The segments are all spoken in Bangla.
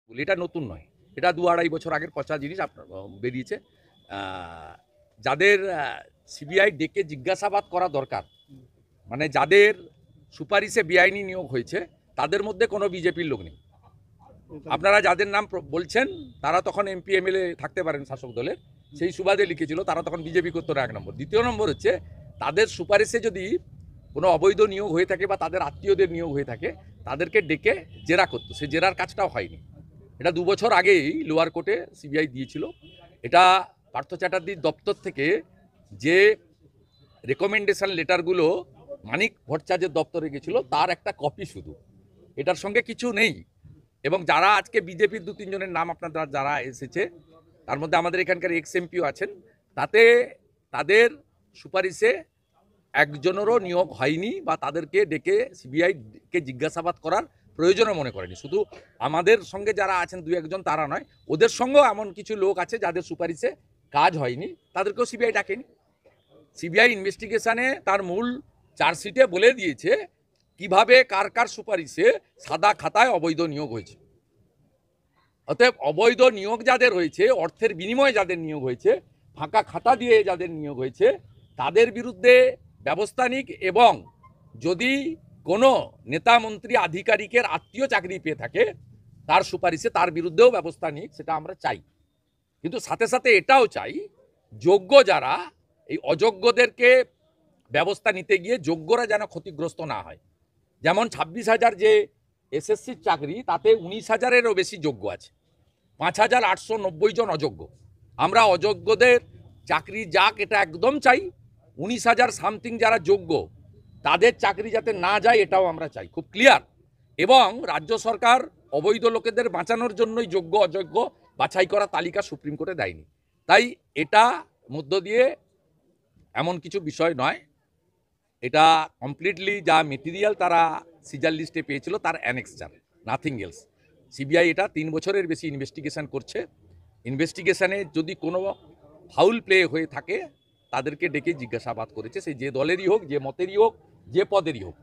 এটা নতুন নয়, এটা 2-2.5 বছর আগের পচা জিনিস আপনার বেরিয়েছে। যাদের সিবিআই ডেকে জিজ্ঞাসাবাদ করা দরকার, মানে যাদের সুপারিশে বেআইনি নিয়োগ হয়েছে তাদের মধ্যে কোনো বিজেপির লোক নেই। আপনারা যাদের নাম বলছেন তারা তখন এমপি এমএলএ থাকতে পারেন শাসক দলের, সেই সুবাদে লিখেছিল, তারা তখন বিজেপি করতো না, 1 নম্বর। দ্বিতীয় নম্বর হচ্ছে তাদের সুপারিশে যদি কোনো অবৈধ নিয়োগ হয়ে থাকে বা তাদের আত্মীয়দের নিয়োগ হয়ে থাকে তাদেরকে ডেকে জেরা করতো, সে জেরার কাজটাও হয়নি। এটা 2 বছর আগেই লোয়ার কোর্টে সিবিআই দিয়েছিল। এটা পার্থ চ্যাটার্জির দপ্তর থেকে যে রেকমেন্ডেশন লেটারগুলো মানিক ভট্টাচার্যের দপ্তরে গেছিল তার একটা কপি শুধু, এটার সঙ্গে কিছু নেই। এবং যারা আজকে বিজেপির 2-3 জনের নাম আপনারা যারা এসেছে, তার মধ্যে আমাদের এখানকার এক্স এমপিও আছেন, তাতে তাদের সুপারিশে একজনেরও নিয়োগ হয়নি বা তাদেরকে ডেকে সিবিআইকে জিজ্ঞাসাবাদ করার প্রয়োজনও মনে করেনি। শুধু আমাদের সঙ্গে যারা আছেন 2-1 জন তারা নয়, ওদের সঙ্গেও এমন কিছু লোক আছে যাদের সুপারিশে কাজ হয়নি, তাদেরকেও সিবিআই ডাকেনি। সিবিআই ইনভেস্টিগেশনে তার মূল চার্জশিটে বলে দিয়েছে কিভাবে কার কার সুপারিশে সাদা খাতায় অবৈধ নিয়োগ হয়েছে। অতএব অবৈধ নিয়োগ যাদের হয়েছে, অর্থের বিনিময়ে যাদের নিয়োগ হয়েছে, ফাঁকা খাতা দিয়ে যাদের নিয়োগ হয়েছে, তাদের বিরুদ্ধে ব্যবস্থা নিক, এবং যদি কোনো নেতা মন্ত্রী আধিকারিকের আত্মীয় চাকরি পেয়ে থাকে তার সুপারিশে তার বিরুদ্ধেও ব্যবস্থা নিক, সেটা আমরা চাই। কিন্তু সাথে সাথে এটাও চাই যোগ্য যারা, এই অযোগ্যদেরকে ব্যবস্থা নিতে গিয়ে যোগ্যরা যেন ক্ষতিগ্রস্ত না হয়। যেমন 26,000 যে এসএসসির চাকরি, তাতে 19,000-এরও বেশি যোগ্য আছে, 5,890 জন অযোগ্য। আমরা অযোগ্যদের চাকরি যাক এটা একদম চাই, 19,000 সামথিং যারা যোগ্য তাদের চাকরি যাতে না যায় এটাও আমরা চাই, খুব ক্লিয়ার। এবং রাজ্য সরকার অবৈধ লোকেদের বাঁচানোর জন্যই যোগ্য অযোগ্য বাছাই করা তালিকা সুপ্রিম কোর্টে দেয়নি। তাই এটা মধ্য দিয়ে এমন কিছু বিষয় নয়, এটা কমপ্লিটলি যা মেটেরিয়াল তারা সিজার লিস্টে পেয়েছিল তার অ্যানেক্সচার, নাথিং এলস। সিবিআই এটা 3 বছরের বেশি ইনভেস্টিগেশন করছে। ইনভেস্টিগেশনে যদি কোনো ফাউল প্লে হয়ে থাকে তাদেরকে ডেকে জিজ্ঞাসাবাদ করেছে, সে যে দলেরই হোক, যে মতেরই হোক, যে পদেরই হোক।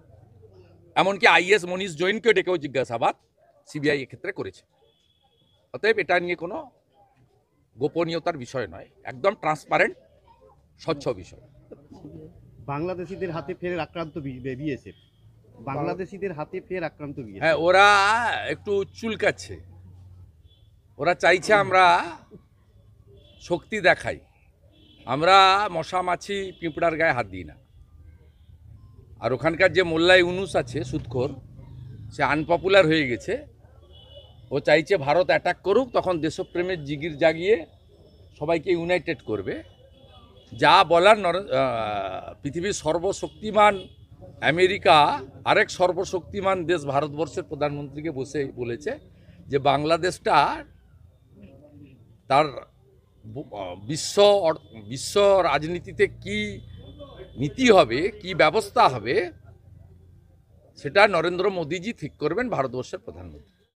এমনকি আইএস মনীষ জৈনকে ডেকেও জিজ্ঞাসাবাদ সিবিআই এক্ষেত্রে করেছে। অতএব এটা নিয়ে কোনো গোপনীয়তার বিষয় নয়, একদম ট্রান্সপারেন্ট স্বচ্ছ বিষয়। বাংলাদেশিদের হাতে ফের আক্রান্ত বিএসএফ, বাংলাদেশিদের হাতে ফের আক্রান্ত বিএসএফ। হ্যাঁ, ওরা একটু চুলকাচ্ছে, ওরা চাইছে আমরা শক্তি দেখাই। আমরা মশা মাছি পিঁপড়ার গায়ে হাত দিই না। আর ওখানকার যে মোল্লা ইউনুস আছে সুদখোর, সে আনপপুলার হয়ে গেছে। ও চাইছে ভারত অ্যাটাক করুক, তখন দেশপ্রেমের জিগির জাগিয়ে সবাইকে ইউনাইটেড করবে। যা বলার পৃথিবীর সর্বশক্তিমান আমেরিকা আরেক সর্বশক্তিমান দেশ ভারতবর্ষের প্রধানমন্ত্রীকে বসে বলেছে যে বাংলাদেশটা তার বিশ্ব রাজনীতিতে কি নীতি হবে, কি ব্যবস্থা হবে, সেটা নরেন্দ্র মোদীজি ঠিক করবেন, ভারতবর্ষের প্রধানমন্ত্রী।